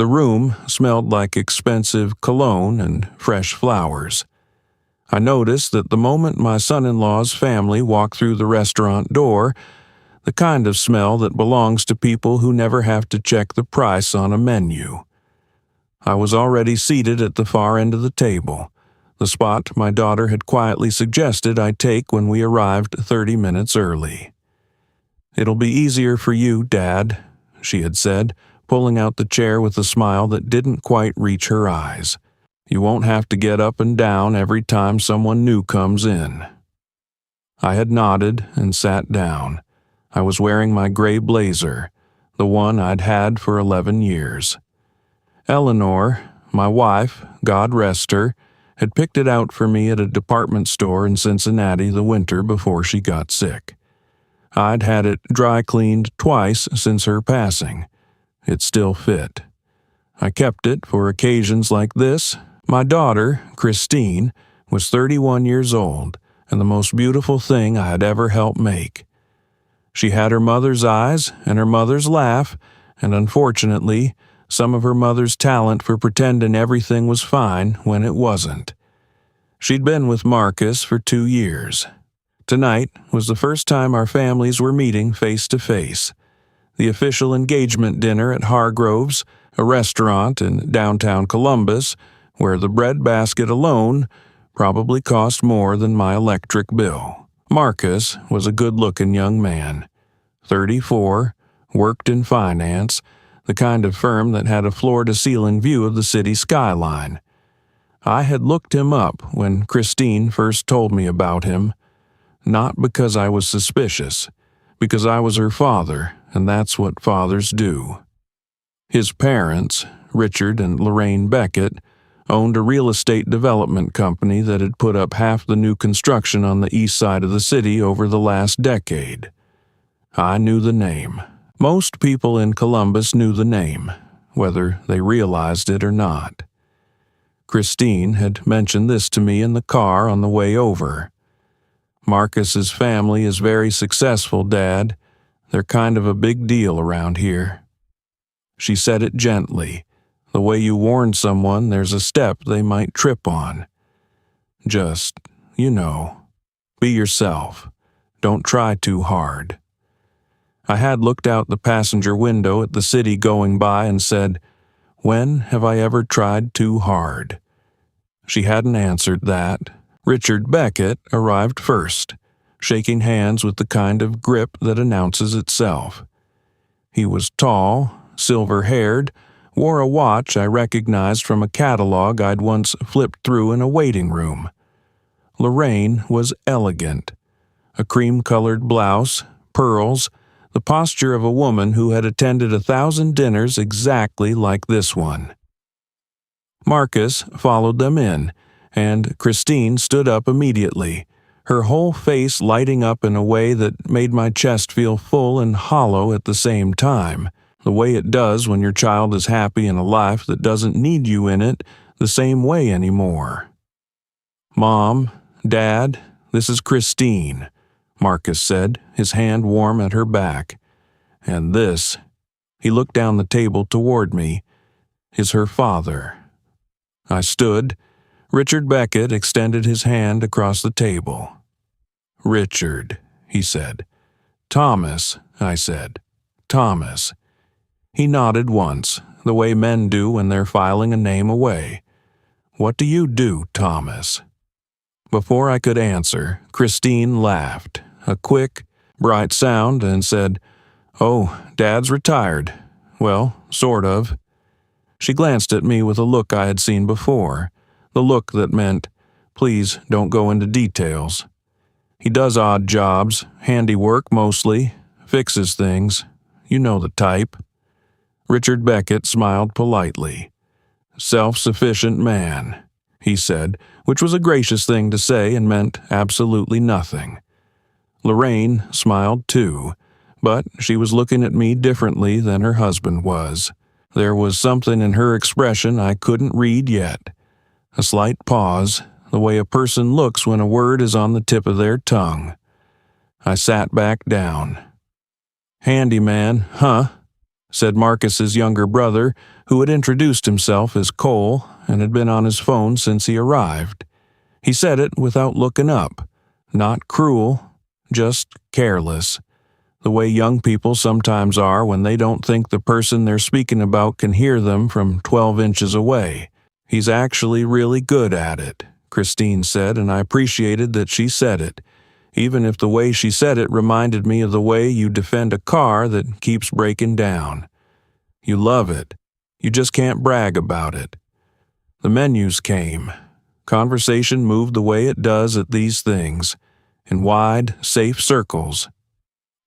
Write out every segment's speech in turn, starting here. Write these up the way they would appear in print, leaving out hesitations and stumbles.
The room smelled like expensive cologne and fresh flowers. I noticed that the moment my son-in-law's family walked through the restaurant door, the kind of smell that belongs to people who never have to check the price on a menu. I was already seated at the far end of the table, the spot my daughter had quietly suggested I take when we arrived 30 minutes early. "It'll be easier for you, Dad," she had said, pulling out the chair with a smile that didn't quite reach her eyes. "You won't have to get up and down every time someone new comes in." I had nodded and sat down. I was wearing my gray blazer, the one I'd had for 11 years. Eleanor, my wife, God rest her, had picked it out for me at a department store in Cincinnati the winter before she got sick. I'd had it dry cleaned twice since her passing. It still fit. I kept it for occasions like this. My daughter, Christine, was 31 years old and the most beautiful thing I had ever helped make. She had her mother's eyes and her mother's laugh, and unfortunately, some of her mother's talent for pretending everything was fine when it wasn't. She'd been with Marcus for 2 years. Tonight was the first time our families were meeting face to face. The official engagement dinner at Hargrove's, a restaurant in downtown Columbus, where the bread basket alone probably cost more than my electric bill. Marcus was a good-looking young man, 34, worked in finance, the kind of firm that had a floor-to-ceiling view of the city skyline. I had looked him up when Christine first told me about him, not because I was suspicious, because I was her father, and that's what fathers do. His parents, Richard and Lorraine Beckett, owned a real estate development company that had put up half the new construction on the east side of the city over the last decade. I knew the name. Most people in Columbus knew the name, whether they realized it or not. Christine had mentioned this to me in the car on the way over. "Marcus's family is very successful, Dad. They're kind of a big deal around here." She said it gently, the way you warn someone there's a step they might trip on. Just, be yourself. Don't try too hard. I had looked out the passenger window at the city going by and said, "When have I ever tried too hard?" She hadn't answered that. Richard Beckett arrived first, shaking hands with the kind of grip that announces itself. He was tall, silver-haired, wore a watch I recognized from a catalog I'd once flipped through in a waiting room. Lorraine was elegant. A cream-colored blouse, pearls, the posture of a woman who had attended 1,000 dinners exactly like this one. Marcus followed them in, and Christine stood up immediately, her whole face lighting up in a way that made my chest feel full and hollow at the same time, the way it does when your child is happy in a life that doesn't need you in it the same way anymore. "Mom, Dad, this is Christine," Marcus said, his hand warm at her back. "And this," he looked down the table toward me, "is her father." I stood. Richard Beckett extended his hand across the table. "Richard," he said. "Thomas," I said. "Thomas." He nodded once, the way men do when they're filing a name away. "What do you do, Thomas?" Before I could answer, Christine laughed, a quick, bright sound, and said, "Oh, Dad's retired. Well, sort of." She glanced at me with a look I had seen before, the look that meant, "Please don't go into details." "He does odd jobs, handiwork mostly, fixes things. You know the type." Richard Beckett smiled politely. "Self-sufficient man," he said, which was a gracious thing to say and meant absolutely nothing. Lorraine smiled too, but she was looking at me differently than her husband was. There was something in her expression I couldn't read yet. A slight pause, the way a person looks when a word is on the tip of their tongue. I sat back down. "Handyman, huh?" said Marcus's younger brother, who had introduced himself as Cole and had been on his phone since he arrived. He said it without looking up. Not cruel, just careless. The way young people sometimes are when they don't think the person they're speaking about can hear them from 12 inches away. He's actually really good at it, Christine said, and I appreciated that she said it, even if the way she said it reminded me of the way you defend a car that keeps breaking down. You love it. You just can't brag about it. The menus came. Conversation moved the way it does at these things, in wide, safe circles.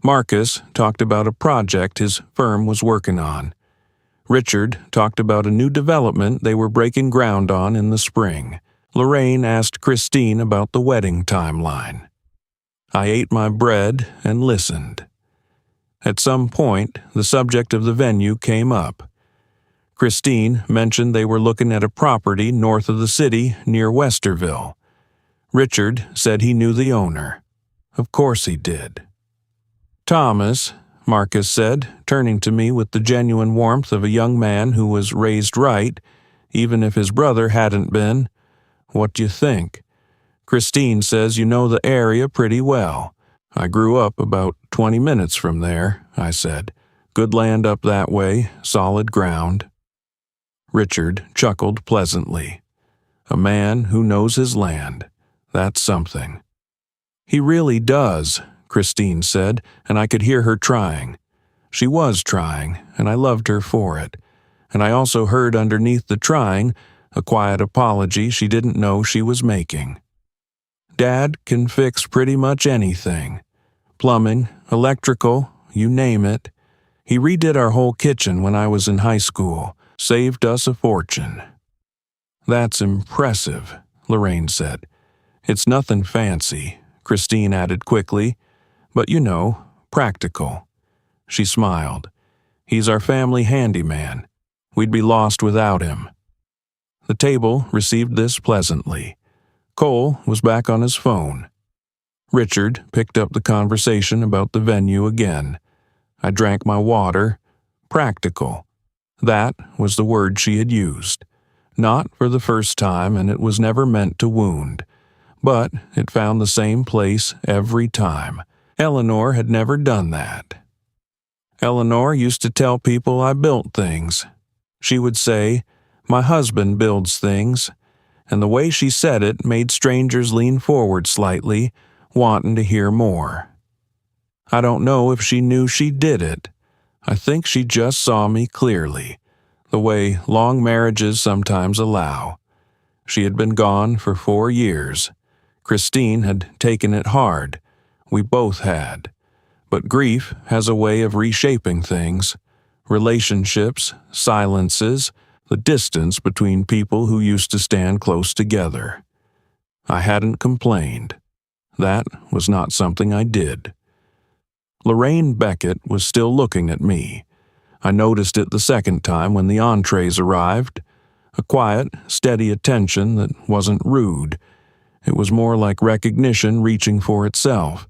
Marcus talked about a project his firm was working on. Richard talked about a new development they were breaking ground on in the spring. Lorraine asked Christine about the wedding timeline. I ate my bread and listened. At some point, the subject of the venue came up. Christine mentioned they were looking at a property north of the city near Westerville. Richard said he knew the owner. Of course he did. Thomas, Marcus said, turning to me with the genuine warmth of a young man who was raised right, even if his brother hadn't been. What do you think? Christine says you know the area pretty well. I grew up about 20 minutes from there, I said. Good land up that way, solid ground. Richard chuckled pleasantly. A man who knows his land. That's something. He really does, Christine said, and I could hear her trying. She was trying, and I loved her for it. And I also heard underneath the trying a quiet apology she didn't know she was making. Dad can fix pretty much anything. Plumbing, electrical, you name it. He redid our whole kitchen when I was in high school. Saved us a fortune. That's impressive, Lorraine said. It's nothing fancy, Christine added quickly, but you know, practical. She smiled. He's our family handyman. We'd be lost without him. The table received this pleasantly. Cole was back on his phone. Richard picked up the conversation about the venue again. I drank my water. Practical. That was the word she had used. Not for the first time, and it was never meant to wound. But it found the same place every time. Eleanor had never done that. Eleanor used to tell people I built things. She would say, "My husband builds things," and the way she said it made strangers lean forward slightly, wanting to hear more. I don't know if she knew she did it. I think she just saw me clearly, the way long marriages sometimes allow. She had been gone for 4 years. Christine had taken it hard. We both had. But grief has a way of reshaping things. Relationships, silences, the distance between people who used to stand close together. I hadn't complained. That was not something I did. Lorraine Beckett was still looking at me. I noticed it the second time when the entrees arrived. A quiet, steady attention that wasn't rude. It was more like recognition reaching for itself.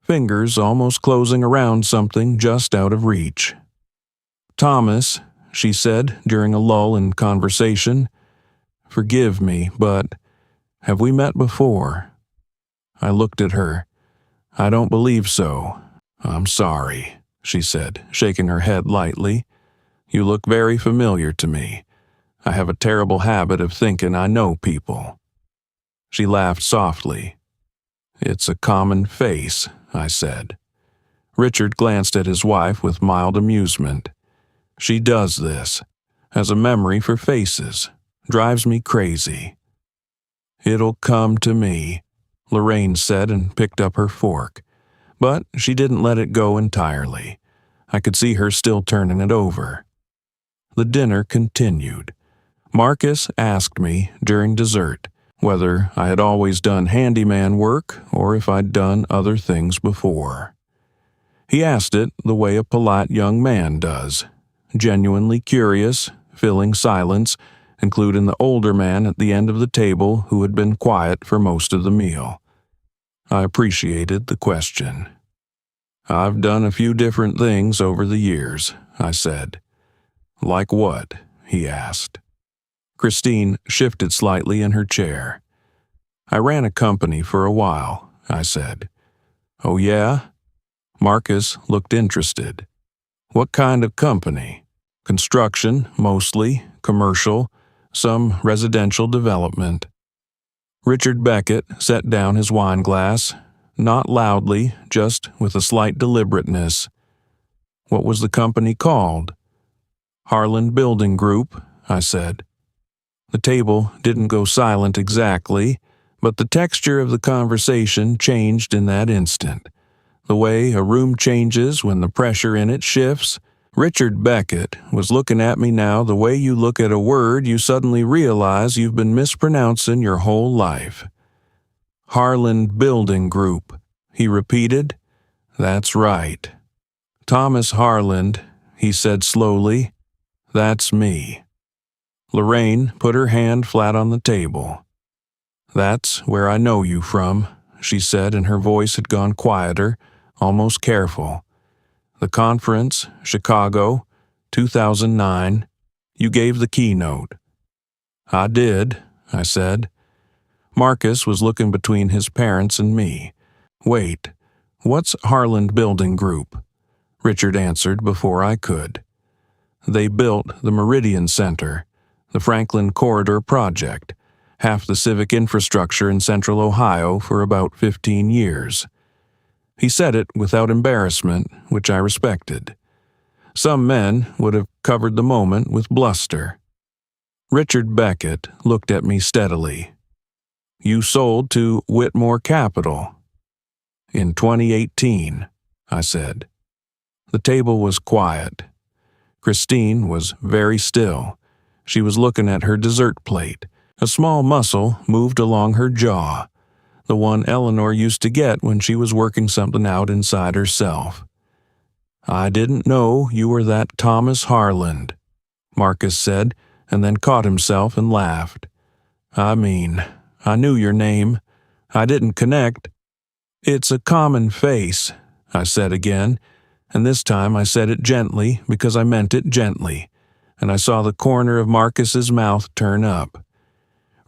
Fingers almost closing around something just out of reach. "Thomas," she said during a lull in conversation, "forgive me, but have we met before?" I looked at her. "I don't believe so. I'm sorry," she said, shaking her head lightly. "You look very familiar to me. I have a terrible habit of thinking I know people." She laughed softly. "It's a common face," I said. Richard glanced at his wife with mild amusement. "She does this. Has a memory for faces. Drives me crazy." "It'll come to me," Lorraine said and picked up her fork. But she didn't let it go entirely. I could see her still turning it over. The dinner continued. Marcus asked me during dessert whether I had always done handyman work or if I'd done other things before. He asked it the way a polite young man does, genuinely curious, filling silence, including the older man at the end of the table who had been quiet for most of the meal. I appreciated the question. I've done a few different things over the years, I said. Like what? He asked. Christine shifted slightly in her chair. I ran a company for a while, I said. Oh yeah? Marcus looked interested. What kind of company? Construction, mostly, commercial, some residential development. Richard Beckett set down his wine glass, not loudly, just with a slight deliberateness. What was the company called? Harland Building Group, I said. The table didn't go silent exactly, but the texture of the conversation changed in that instant. The way a room changes when the pressure in it shifts. Richard Beckett was looking at me now the way you look at a word you suddenly realize you've been mispronouncing your whole life. Harland Building Group, he repeated. That's right. Thomas Harland, he said slowly. That's me. Lorraine put her hand flat on the table. That's where I know you from, she said, and her voice had gone quieter, almost careful. The conference, Chicago, 2009. You gave the keynote. I did, I said. Marcus was looking between his parents and me. Wait, what's Harland Building Group? Richard answered before I could. They built the Meridian Center, the Franklin Corridor Project, half the civic infrastructure in central Ohio for about 15 years. He said it without embarrassment, which I respected. Some men would have covered the moment with bluster. Richard Beckett looked at me steadily. You sold to Whitmore Capital. In 2018, I said. The table was quiet. Christine was very still. She was looking at her dessert plate. A small muscle moved along her jaw, the one Eleanor used to get when she was working something out inside herself. I didn't know you were that Thomas Harland, Marcus said, and then caught himself and laughed. I mean, I knew your name. I didn't connect. It's a common face, I said again, and this time I said it gently because I meant it gently, and I saw the corner of Marcus's mouth turn up.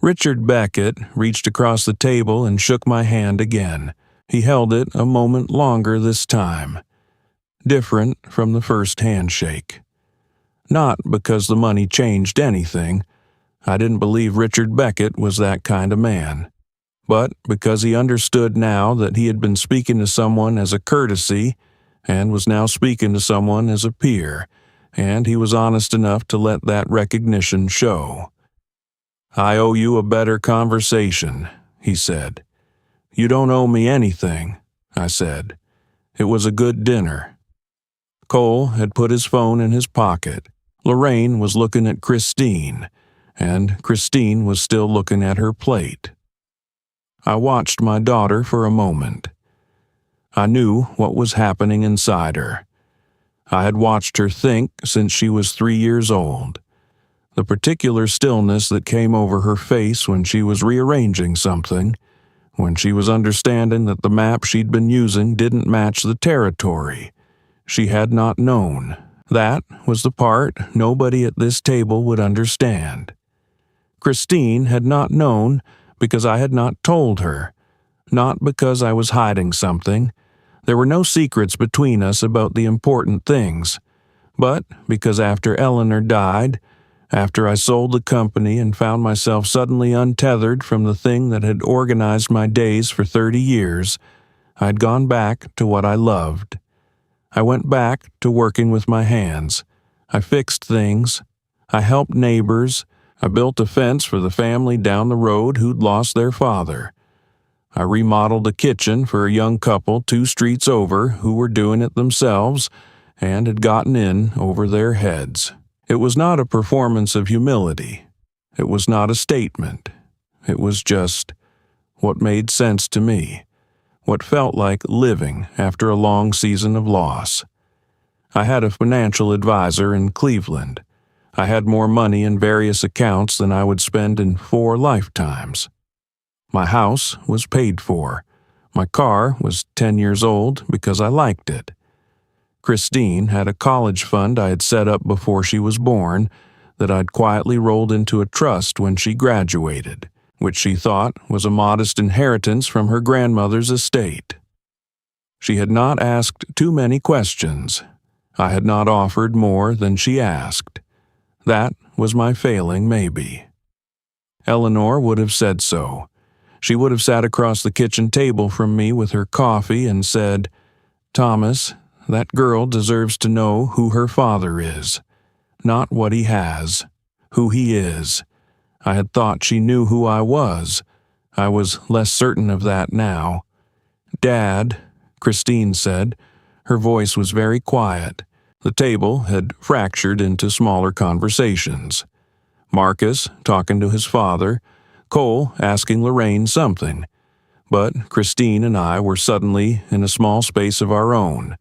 Richard Beckett reached across the table and shook my hand again. He held it a moment longer this time. Different from the first handshake. Not because the money changed anything. I didn't believe Richard Beckett was that kind of man. But because he understood now that he had been speaking to someone as a courtesy and was now speaking to someone as a peer, and he was honest enough to let that recognition show. I owe you a better conversation, he said. You don't owe me anything, I said. It was a good dinner. Cole had put his phone in his pocket. Lorraine was looking at Christine, and Christine was still looking at her plate. I watched my daughter for a moment. I knew what was happening inside her. I had watched her think since she was 3 years old. The particular stillness that came over her face when she was rearranging something, when she was understanding that the map she'd been using didn't match the territory. She had not known. That was the part nobody at this table would understand. Christine had not known because I had not told her, not because I was hiding something. There were no secrets between us about the important things, but because after Eleanor died, after I sold the company and found myself suddenly untethered from the thing that had organized my days for 30 years, I'd gone back to what I loved. I went back to working with my hands. I fixed things. I helped neighbors. I built a fence for the family down the road who'd lost their father. I remodeled a kitchen for a young couple 2 streets over who were doing it themselves and had gotten in over their heads. It was not a performance of humility. It was not a statement. It was just what made sense to me, what felt like living after a long season of loss. I had a financial advisor in Cleveland. I had more money in various accounts than I would spend in 4 lifetimes. My house was paid for. My car was 10 years old because I liked it. Christine had a college fund I had set up before she was born that I'd quietly rolled into a trust when she graduated, which she thought was a modest inheritance from her grandmother's estate. She had not asked too many questions. I had not offered more than she asked. That was my failing, maybe. Eleanor would have said so. She would have sat across the kitchen table from me with her coffee and said, "Thomas, that girl deserves to know who her father is. Not what he has, who he is. I had thought she knew who I was. I was less certain of that now. Dad," Christine said. Her voice was very quiet. The table had fractured into smaller conversations. Marcus talking to his father, Cole asking Lorraine something. But Christine and I were suddenly in a small space of our own,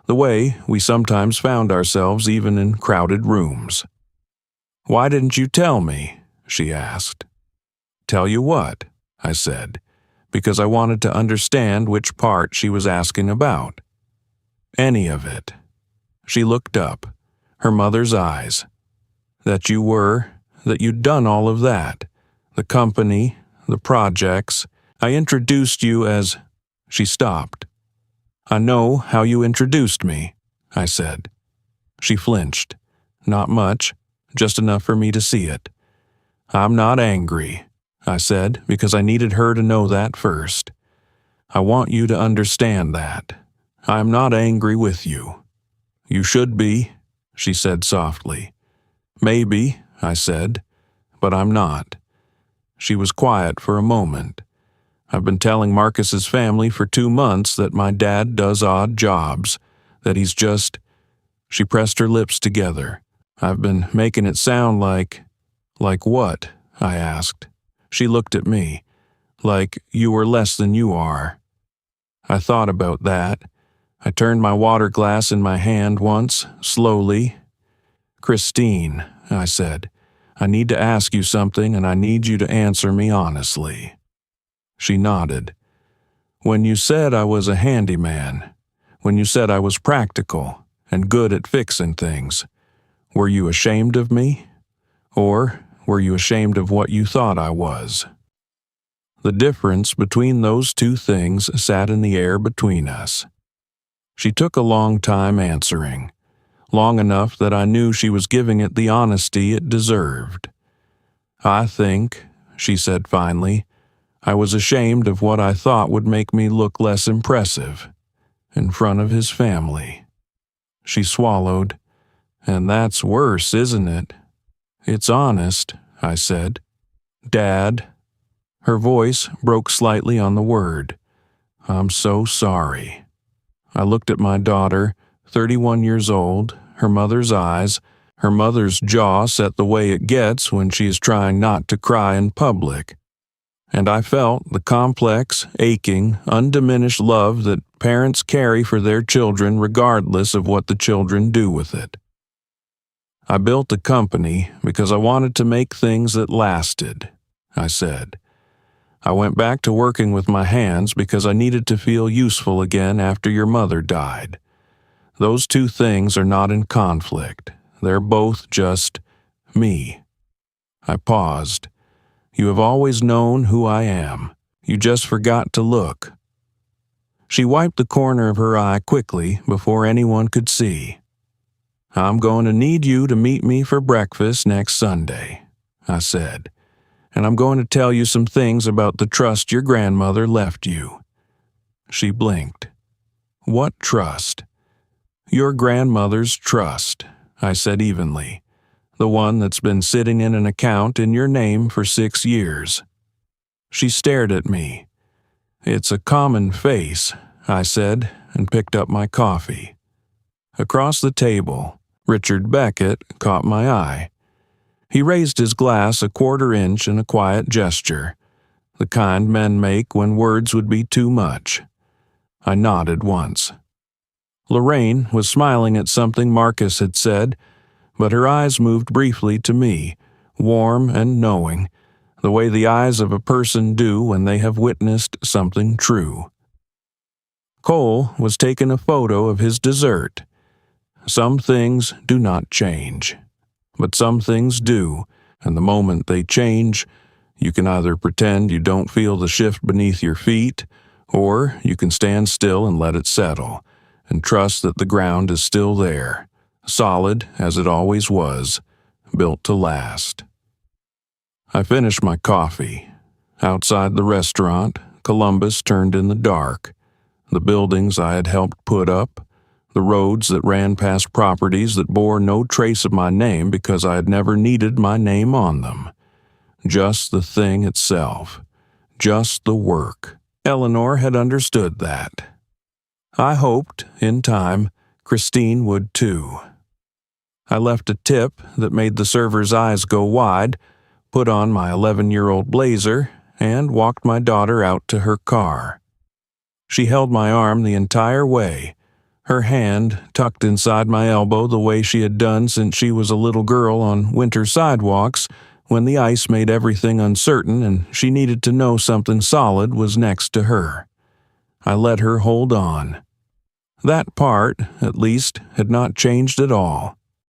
the way we sometimes found ourselves even in crowded rooms. "Why didn't you tell me?" she asked. "Tell you what?" I said, because I wanted to understand which part she was asking about. "Any of it." She looked up, her mother's eyes. That you'd done all of that. The company, the projects. I introduced you as—" She stopped. "I know how you introduced me," I said. She flinched. Not much, just enough for me to see it. "I'm not angry," I said, because I needed her to know that first. "I want you to understand that. I'm not angry with you." "You should be," she said softly. "Maybe," I said, "but I'm not." She was quiet for a moment. "I've been telling Marcus's family for 2 months that my dad does odd jobs, that he's just—" She pressed her lips together. "I've been making it sound like—" "Like what?" I asked. She looked at me. "Like you were less than you are." I thought about that. I turned my water glass in my hand once, slowly. "Christine," I said, "I need to ask you something and I need you to answer me honestly." She nodded. "When you said I was a handyman, when you said I was practical and good at fixing things, were you ashamed of me? Or were you ashamed of what you thought I was?" The difference between those two things sat in the air between us. She took a long time answering, long enough that I knew she was giving it the honesty it deserved. "I think," she said finally, "I was ashamed of what I thought would make me look less impressive in front of his family." She swallowed. "And that's worse, isn't it?" "It's honest," I said. "Dad." Her voice broke slightly on the word. "I'm so sorry." I looked at my daughter, 31 years old, her mother's eyes, her mother's jaw set the way it gets when she is trying not to cry in public. And I felt the complex, aching, undiminished love that parents carry for their children regardless of what the children do with it. "I built a company because I wanted to make things that lasted," I said. "I went back to working with my hands because I needed to feel useful again after your mother died. Those two things are not in conflict. They're both just me." I paused. "You have always known who I am. You just forgot to look." She wiped the corner of her eye quickly before anyone could see. "I'm going to need you to meet me for breakfast next Sunday," I said. "And I'm going to tell you some things about the trust your grandmother left you." She blinked. "What trust?" "Your grandmother's trust," I said evenly. "The one that's been sitting in an account in your name for 6 years." She stared at me. "It's a common face," I said, and picked up my coffee. Across the table, Richard Beckett caught my eye. He raised his glass a 1/4 inch in a quiet gesture, the kind men make when words would be too much. I nodded once. Lorraine was smiling at something Marcus had said, but her eyes moved briefly to me, warm and knowing, the way the eyes of a person do when they have witnessed something true. Cole was taking a photo of his dessert. Some things do not change, but some things do, and the moment they change, you can either pretend you don't feel the shift beneath your feet, or you can stand still and let it settle, and trust that the ground is still there, solid as it always was, built to last. I finished my coffee. Outside the restaurant, Columbus turned in the dark. The buildings I had helped put up, the roads that ran past properties that bore no trace of my name because I had never needed my name on them. Just the thing itself. Just the work. Eleanor had understood that. I hoped, in time, Christine would too. I left a tip that made the server's eyes go wide, put on my 11-year-old blazer, and walked my daughter out to her car. She held my arm the entire way, her hand tucked inside my elbow the way she had done since she was a little girl on winter sidewalks when the ice made everything uncertain and she needed to know something solid was next to her. I let her hold on. That part, at least, had not changed at all.